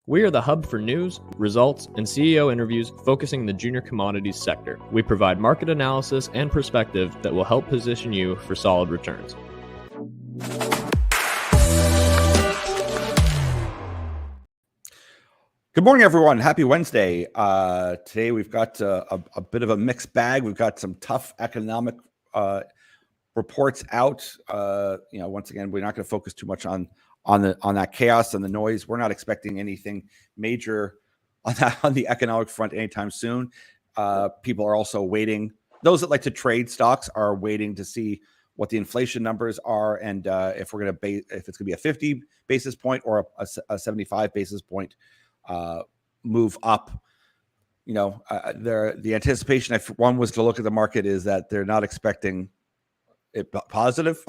We are the hub for news, results, and CEO interviews focusing the junior commodities sector. We provide market analysis and perspective that will help position you for solid returns. Good morning, everyone. Happy Wednesday. Today we've got a bit of a mixed bag. We've got some tough economic reports out. Once again, we're not going to focus too much on that chaos and the noise. We're not expecting anything major on the economic front anytime soon. People are also waiting. Those that like to trade stocks are waiting to see what the inflation numbers are and if it's going to be a 50 basis point or a 75 basis point move up. The anticipation, if one was to look at the market, is that they're not expecting it positive.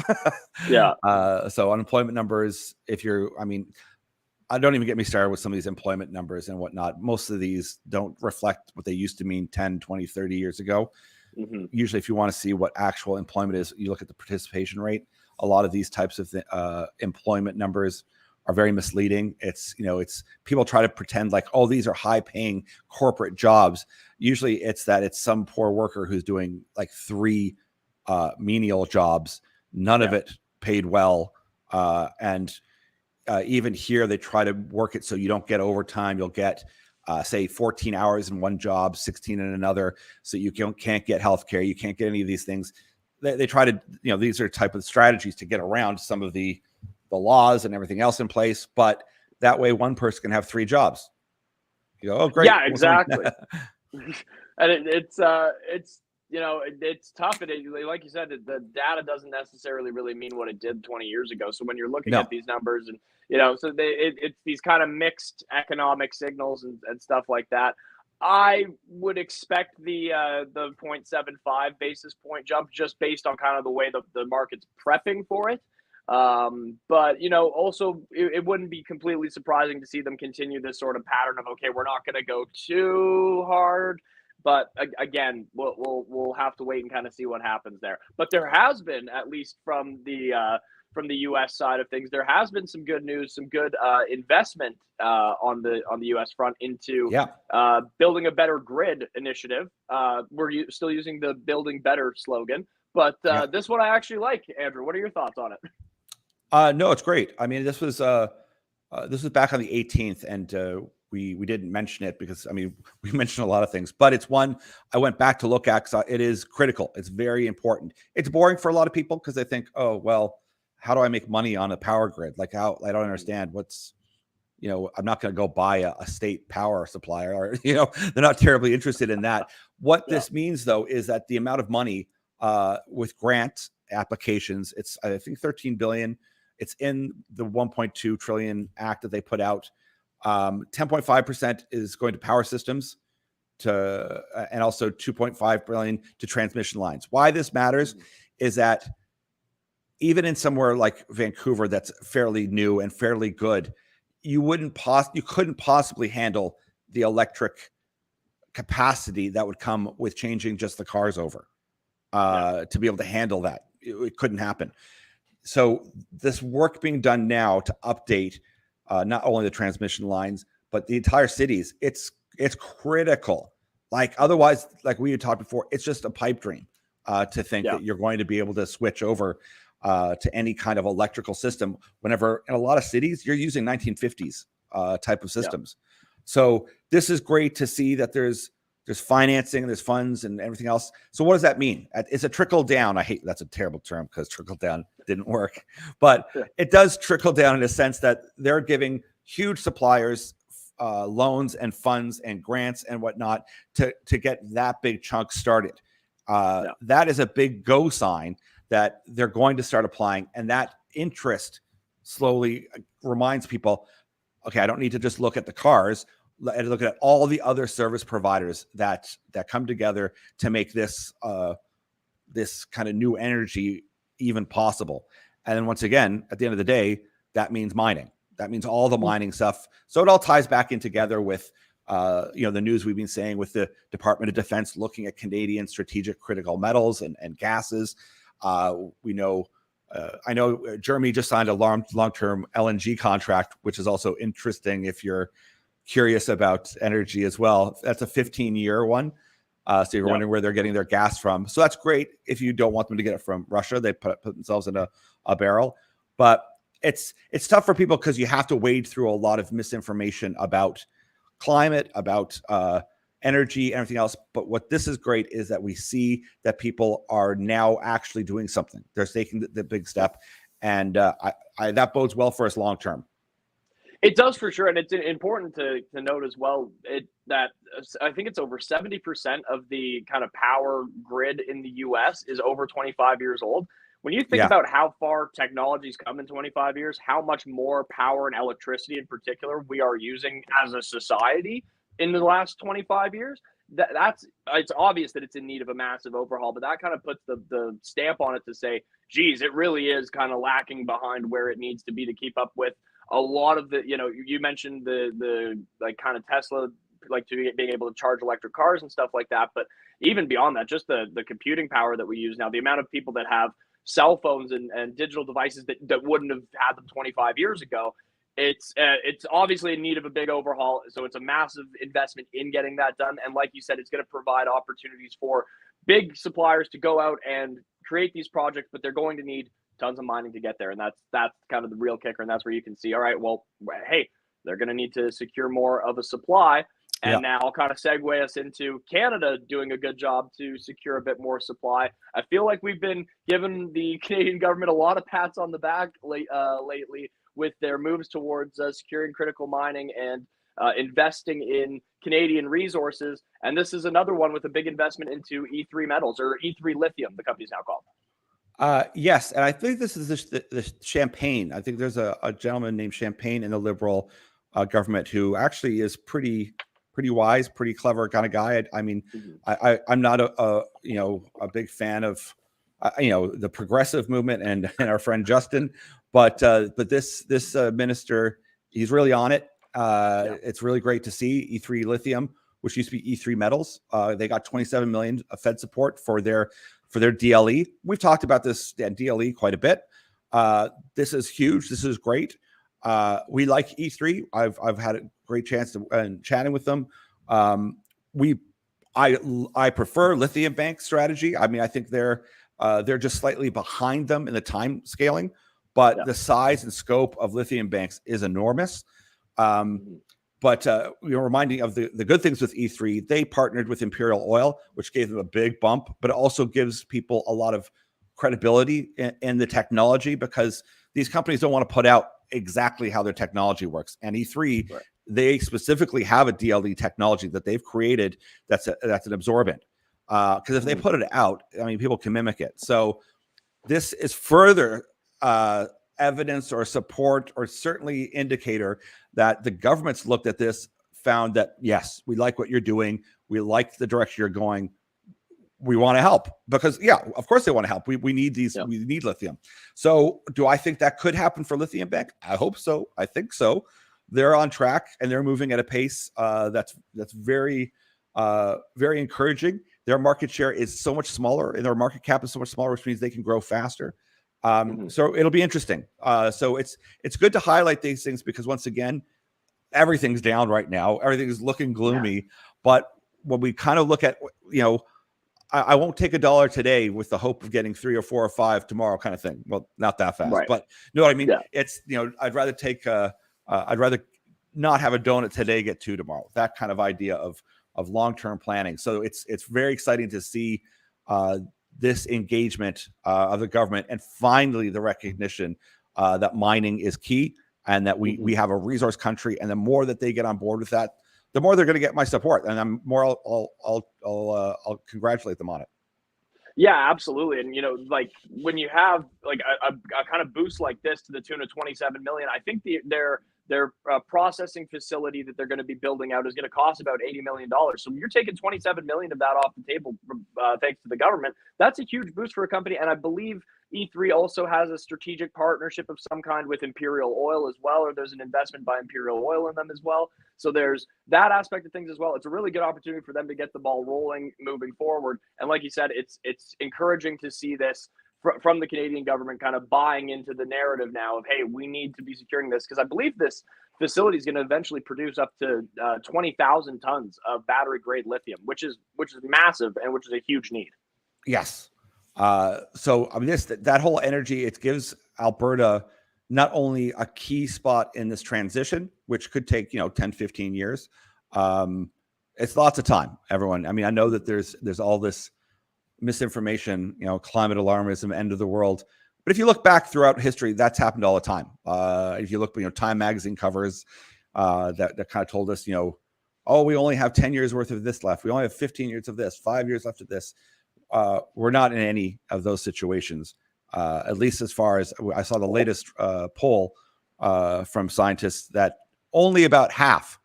Yeah. So unemployment numbers, I don't even get me started with some of these employment numbers and whatnot. Most of these don't reflect what they used to mean 10, 20, 30 years ago. Mm-hmm. Usually, if you want to see what actual employment is, you look at the participation rate. A lot of these types of employment numbers are very misleading. It's people try to pretend like, oh, these are high paying corporate jobs. Usually it's some poor worker who's doing like 3 menial jobs, none of it paid well. And even here, they try to work it so you don't get overtime. You'll get, say, 14 hours in one job, 16 in another, so you can't get healthcare. You can't get any of these things. They try to, these are type of strategies to get around some of the laws and everything else in place. But that way, one person can have 3 jobs. You go, oh, great. Yeah, exactly. And it's tough. Like you said, the data doesn't necessarily really mean what it did 20 years ago. So when you're looking at these numbers and, so it's these kind of mixed economic signals and stuff like that. I would expect the 0.75 basis point jump just based on kind of the way the market's prepping for it. But also it wouldn't be completely surprising to see them continue this sort of pattern of, okay, we're not going to go too hard. But again, we'll have to wait and kind of see what happens there. But there has been, at least from the U.S. side of things, there has been some good news, some good investment on the U.S. front into building a better grid initiative. We're still using the "Building Better" slogan, but this one I actually like. Andrew, what are your thoughts on it? No, it's great. I mean, this was back on the 18th, and we didn't mention it because we mentioned a lot of things, but it's one I went back to look at because it is critical. It's very important. It's boring for a lot of people because they think, oh, well, how do I make money on a power grid? Like, how? I don't understand what's, I'm not going to go buy a state power supplier, or, they're not terribly interested in that. What this means, though, is that the amount of money with grant applications, it's, I think, $13 billion. It's in the $1.2 trillion act that they put out. 10.5% is going to power systems and also 2.5 billion to transmission lines. Why this matters is that even in somewhere like Vancouver, that's fairly new and fairly good, you couldn't possibly handle the electric capacity that would come with changing just the cars over to be able to handle that. It couldn't happen. So this work being done now to update not only the transmission lines, but the entire cities, it's critical. Like, otherwise, like we had talked before, it's just a pipe dream to think that you're going to be able to switch over to any kind of electrical system whenever in a lot of cities you're using 1950s type of systems. So this is great to see that there's financing, there's funds and everything else. So what does that mean? It's a trickle down. That's a terrible term because trickle down didn't work, but it does trickle down in a sense that they're giving huge suppliers loans and funds and grants and whatnot to get that big chunk started. That is a big go sign that they're going to start applying, and that interest slowly reminds people, okay, I don't need to just look at the cars. And look at all the other service providers that come together to make this this kind of new energy even possible. And then once again, at the end of the day, that means mining. That means all the mining stuff. So it all ties back in together with the news we've been saying with the Department of Defense looking at Canadian strategic critical metals and gases. We know. I know Germany just signed a long-term LNG contract, which is also interesting if you're curious about energy as well. That's a 15-year one. So you're wondering where they're getting their gas from. So that's great. If you don't want them to get it from Russia, they put themselves in a barrel. But it's tough for people because you have to wade through a lot of misinformation about climate, about energy, everything else. But what this is great is that we see that people are now actually doing something. They're taking the big step, and that bodes well for us long term. It does for sure, and it's important to note as well that I think it's over 70% of the kind of power grid in the U.S. is over 25 years old. When you think about how far technology's come in 25 years, how much more power and electricity in particular we are using as a society in the last 25 years, it's obvious that it's in need of a massive overhaul, but that kind of puts the stamp on it to say, geez, it really is kind of lacking behind where it needs to be to keep up with a lot of the, you mentioned the like kind of Tesla, like to being able to charge electric cars and stuff like that. But even beyond that, just the computing power that we use now, the amount of people that have cell phones and digital devices that wouldn't have had them 25 years ago, it's obviously in need of a big overhaul. So it's a massive investment in getting that done. And like you said, it's going to provide opportunities for big suppliers to go out and create these projects, but they're going to need tons of mining to get there. And that's kind of the real kicker. And that's where you can see, all right, well, hey, they're going to need to secure more of a supply. And now I'll kind of segue us into Canada doing a good job to secure a bit more supply. I feel like we've been giving the Canadian government a lot of pats on the back lately with their moves towards securing critical mining and investing in Canadian resources. And this is another one with a big investment into E3 metals, or E3 Lithium, the company's now called. Yes, and I think this is the Champagne. I think there's a gentleman named Champagne in the Liberal government who actually is pretty wise, pretty clever kind of guy. I mean, I'm not a big fan of the progressive movement and our friend Justin, but this minister, he's really on it. It's really great to see E3 Lithium, which used to be E3 Metals. They got 27 million of Fed support for their DLE. We've talked about this DLE quite a bit. This is huge. This is great. We like E3. I've had a great chance to chatting with them. I prefer Lithium Bank strategy. I mean, I think they're just slightly behind them in the time scaling, but the size and scope of Lithium Banks is enormous. But reminding of the good things with E3, they partnered with Imperial Oil, which gave them a big bump, but it also gives people a lot of credibility in the technology, because these companies don't want to put out exactly how their technology works. And E3, they specifically have a DLE technology that they've created that's an absorbent. Because if they put it out, I mean, people can mimic it. So this is further evidence or support, or certainly indicator that the government's looked at this, found that, yes, we like what you're doing. We like the direction you're going. We want to help, because of course they want to help. We need these, we need lithium. So do I think that could happen for Lithium Bank? I hope so. I think so. They're on track and they're moving at a pace that's very, very encouraging. Their market share is so much smaller and their market cap is so much smaller, which means they can grow faster. So it'll be interesting. So it's good to highlight these things, because once again, everything's down right now. Everything is looking gloomy. But when we kind of look at, I won't take $1 today with the hope of getting 3 or 4 or 5 tomorrow, kind of thing. Well, not that fast, but you know what I mean? It's, I'd rather I'd rather not have a donut today, get 2 tomorrow. That kind of idea of long-term planning. So it's very exciting to see this engagement of the government, and finally the recognition that mining is key, and that we have a resource country. And the more that they get on board with that, the more they're going to get my support, and I'll congratulate them on it. Yeah, absolutely. And like when you have like a kind of boost like this to the tune of 27 million, I think their processing facility that they're going to be building out is going to cost about $80 million. So you're taking 27 million of that off the table, thanks to the government. That's a huge boost for a company. And I believe E3 also has a strategic partnership of some kind with Imperial Oil as well, or there's an investment by Imperial Oil in them as well. So there's that aspect of things as well. It's a really good opportunity for them to get the ball rolling, moving forward. And like you said, it's encouraging to see this from the Canadian government kind of buying into the narrative now of, hey, we need to be securing this, because I believe this facility is going to eventually produce up to 20,000 tons of battery grade lithium, which is massive and which is a huge need. Yes. So I mean, that whole energy, it gives Alberta not only a key spot in this transition, which could take 10, 15 years. It's lots of time, everyone. I mean, I know that there's all this misinformation, climate alarmism, end of the world. But if you look back throughout history, that's happened all the time. If you look, Time magazine covers that kind of told us, oh, we only have 10 years worth of this left. We only have 15 years of this, 5 years left of this. We're not in any of those situations, at least as far as I saw the latest poll from scientists that only about half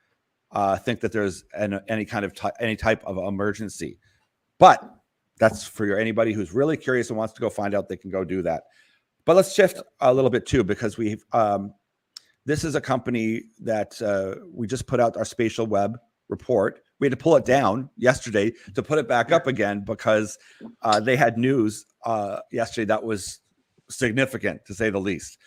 think that there's any type of emergency. But that's for anybody who's really curious and wants to go find out, they can go do that. But let's shift a little bit too, because this is a company that we just put out our spatial web report. We had to pull it down yesterday to put it back up again because they had news yesterday that was significant, to say the least.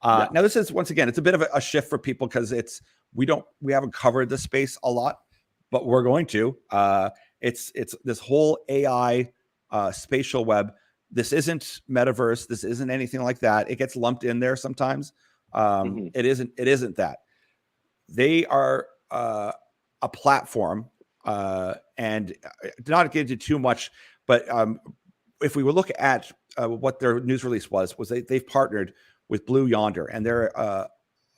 Now, this is, once again, it's a bit of a shift for people because we haven't covered this space a lot, but we're going to. It's this whole AI spatial web. This isn't metaverse. This isn't anything like that. It gets lumped in there sometimes. It isn't that. They are a platform, and not get into too much, but if we would look at what their news release was they've partnered with Blue Yonder, and they're a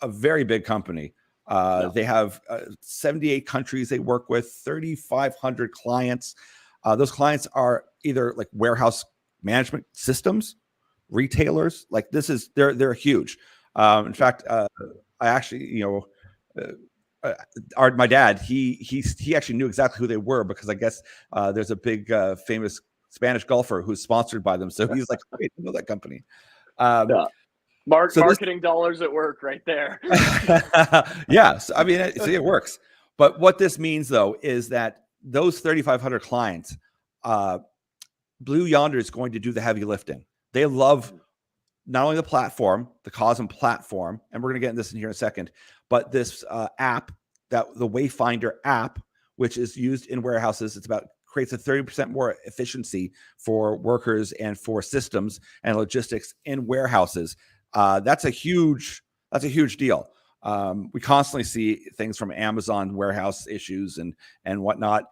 very big company. They have 78 countries they work with, 3,500 clients. Those clients are either like warehouse management systems, retailers. Like they're huge. In fact, I actually, my dad, he actually knew exactly who they were because I guess there's a big famous Spanish golfer who's sponsored by them. So he's like, wait, I know that company. Marketing dollars at work right there. Yes. I mean, it works. But what this means, though, is that those 3,500 clients, Blue Yonder is going to do the heavy lifting. They love not only the platform, the Cosm platform, and we're going to get into this in here in a second, but this app, the Wayfinder app, which is used in warehouses. Creates a 30% more efficiency for workers and for systems and logistics in warehouses. That's a huge deal. We constantly see things from Amazon warehouse issues and whatnot.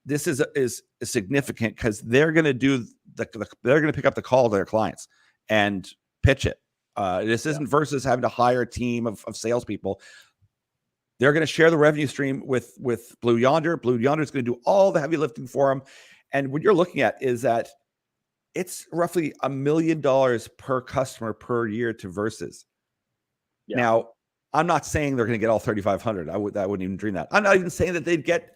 This is significant because they're going to they're going to pick up the call to their clients and pitch it. This isn't versus having to hire a team of salespeople. They're going to share the revenue stream with Blue Yonder. Blue Yonder is going to do all the heavy lifting for them. And what you're looking at is that it's roughly $1 million per customer per year to Versus. Yeah. Now, I'm not saying they're going to get all 3,500. I wouldn't even dream that. I'm not even saying that they'd get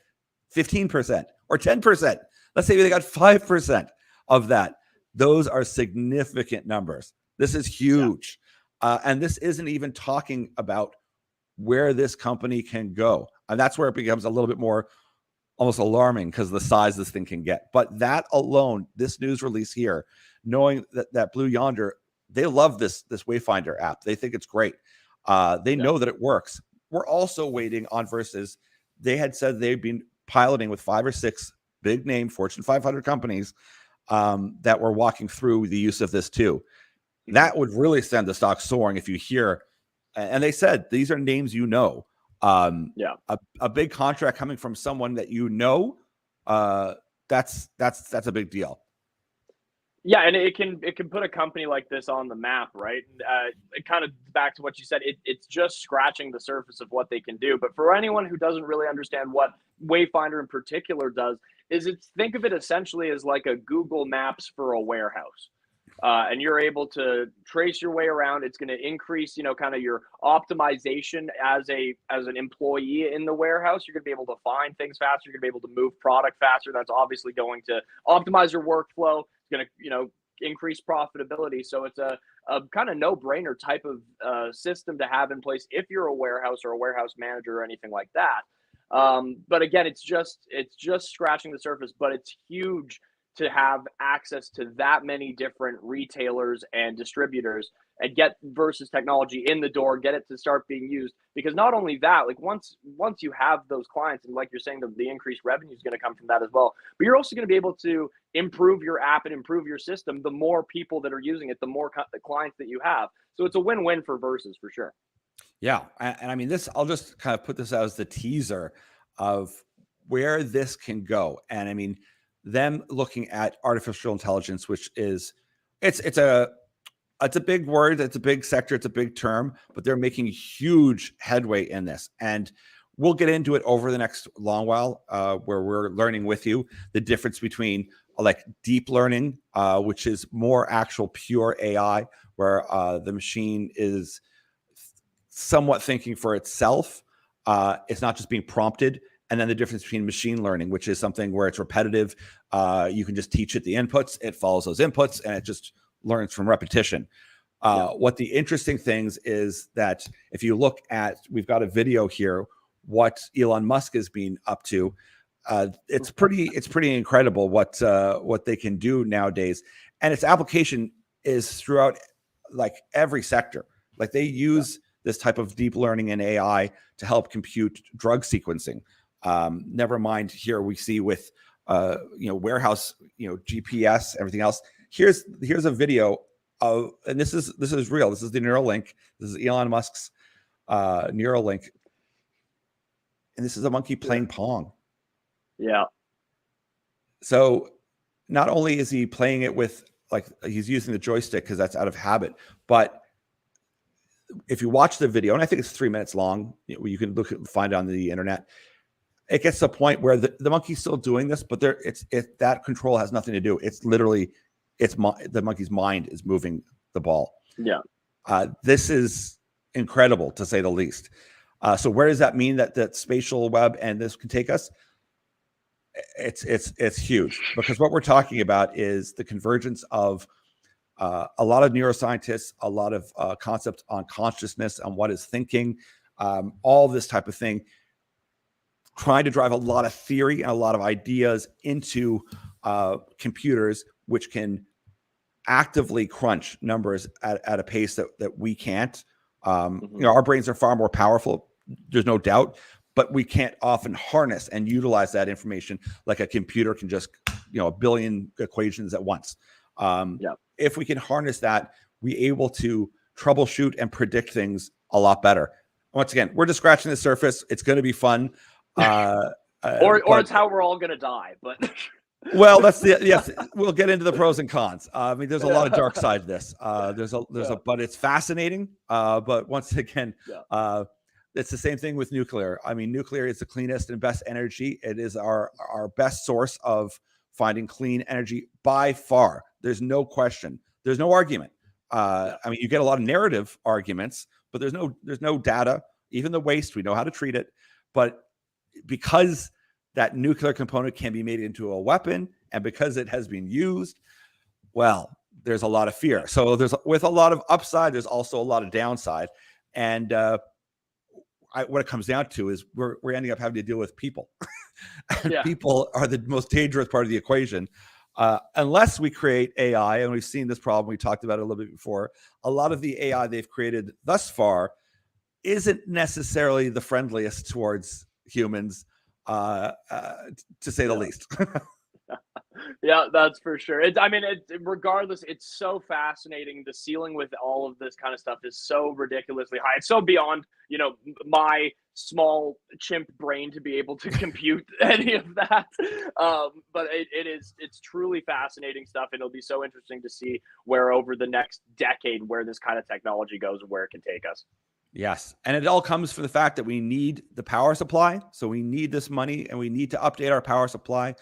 15% or 10%. Let's say they got 5% of that. Those are significant numbers. This is huge. Yeah. And this isn't even talking about where this company can go. And that's where it becomes a little bit more almost alarming because of the size this thing can get. But that alone, this news release here, knowing that Blue Yonder, they love this Wayfinder app. They think it's great. They know that it works. We're also waiting on Versus. They had said they've been piloting with 5 or 6 big name Fortune 500 companies that were walking through the use of this too. That would really send the stock soaring if you hear. And they said these are names a big contract coming from someone that that's a big deal. Yeah, and it can put a company like this on the map, right? It kind of back to what you said. It's just scratching the surface of what they can do. But for anyone who doesn't really understand what Wayfinder in particular does, think of it essentially as like a Google Maps for a warehouse. And you're able to trace your way around. It's going to increase, kind of your optimization as an employee in the warehouse. You're going to be able to find things faster. You're going to be able to move product faster. That's obviously going to optimize your workflow. It's going to, increase profitability. So it's a kind of no-brainer type of system to have in place if you're a warehouse or a warehouse manager or anything like that. But again, it's just scratching the surface, but it's huge to have access to that many different retailers and distributors and get Versus technology in the door, get it to start being used. Because not only that, like once you have those clients, and like you're saying, the increased revenue is going to come from that as well. But you're also going to be able to improve your app and improve your system. The more people that are using it, the more the clients that you have. So it's a win-win for Versus for sure. Yeah, and I mean this. I'll just kind of put this out as the teaser of where this can go. And I mean, them looking at artificial intelligence, which is it's a big word, it's a big sector, it's a big term, but they're making huge headway in this. And we'll get into it over the next long while, where we're learning with you the difference between like deep learning, which is more actual pure AI, where the machine is somewhat thinking for itself. It's not just being prompted. And then the difference between machine learning, which is something where it's repetitive. You can just teach it the inputs, it follows those inputs, and it just learns from repetition. What the interesting things is that if you look at, we've got a video here, what Elon Musk has been up to. It's pretty incredible what they can do nowadays. And its application is throughout like every sector. Like they use this type of deep learning and AI to help compute drug sequencing. Never mind here we see with warehouse, GPS, everything else. Here's a video of, and this is real. This is the Neuralink. This is Elon Musk's Neuralink, and this is a monkey playing Pong. Yeah. So not only is he playing it with, like, he's using the joystick because that's out of habit, but if you watch the video, and I think it's 3 minutes long, you can find it on the internet. It gets to a point where the monkey's still doing this, but that control has nothing to do. It's literally, the monkey's mind is moving the ball. Yeah. This is incredible to say the least. So where does that mean that spatial web and this can take us? It's huge, because what we're talking about is the convergence of a lot of neuroscientists, a lot of concepts on consciousness, on what is thinking, all this type of thing, trying to drive a lot of theory and a lot of ideas into computers, which can actively crunch numbers at a pace that we can't. Our brains are far more powerful, there's no doubt, but we can't often harness and utilize that information like a computer can just, a billion equations at once. If we can harness that, we're able to troubleshoot and predict things a lot better. Once again, we're just scratching the surface. It's going to be fun. Or it's how we're all going to die. But well, yes. We'll get into the pros and cons. I mean, there's a lot of dark side to this. But it's fascinating. But once again, it's the same thing with nuclear. I mean, nuclear is the cleanest and best energy. It is our best source of finding clean energy by far. There's no question. There's no argument. I mean, you get a lot of narrative arguments, but there's no data. Even the waste, we know how to treat it. But because that nuclear component can be made into a weapon, and because it has been used, well, there's a lot of fear. So with a lot of upside, there's also a lot of downside. And what it comes down to is we're ending up having to deal with people. People are the most dangerous part of the equation. Unless we create AI, and we've seen this problem, we talked about it a little bit before, a lot of the AI they've created thus far isn't necessarily the friendliest towards humans, to say the least. Yeah, that's for sure. Regardless, it's so fascinating. The ceiling with all of this kind of stuff is so ridiculously high. It's so beyond, my small chimp brain to be able to compute any of that. But it's truly fascinating stuff. And it'll be so interesting to see where over the next decade, where this kind of technology goes and where it can take us. Yes. And it all comes from the fact that we need the power supply. So we need this money, and we need to update our power supply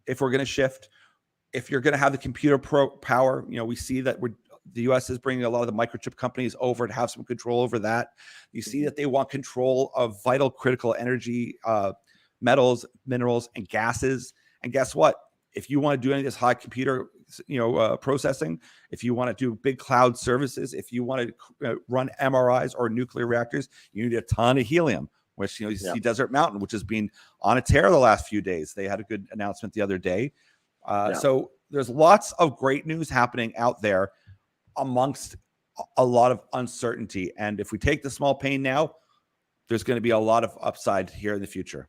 if we're going to shift. If you're going to have the computer power, we see that the U.S. is bringing a lot of the microchip companies over to have some control over that. You see that they want control of vital critical energy, metals, minerals, and gases. And guess what? If you want to do any of this high computer processing, if you want to do big cloud services, if you want to run MRIs or nuclear reactors, you need a ton of helium, which, you see Desert Mountain, which has been on a tear the last few days. They had a good announcement the other day. So there's lots of great news happening out there amongst a lot of uncertainty. And if we take the small pain now, there's going to be a lot of upside here in the future.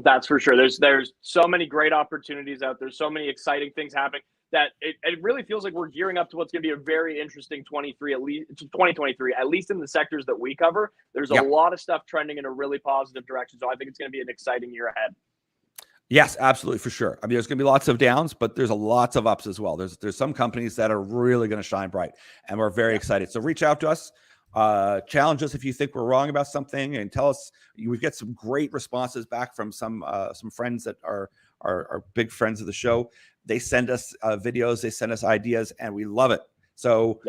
That's for sure. There's so many great opportunities out there, so many exciting things happening that it really feels like we're gearing up to what's going to be a very interesting 2023, at least in the sectors that we cover. There's a lot of stuff trending in a really positive direction. So I think it's going to be an exciting year ahead. Yes, absolutely, for sure. I mean, there's going to be lots of downs, but there's lots of ups as well. There's some companies that are really going to shine bright, and we're very excited. So reach out to us, challenge us if you think we're wrong about something, and tell us. We get some great responses back from some friends that are big friends of the show. They send us videos, they send us ideas, and we love it. So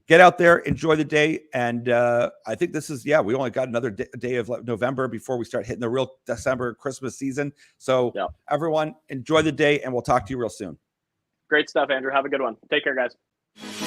get out there, enjoy the day. And I think this is, we only got another day of November before we start hitting the real December Christmas season. So everyone, enjoy the day, and we'll talk to you real soon. Great stuff, Andrew. Have a good one. Take care, guys.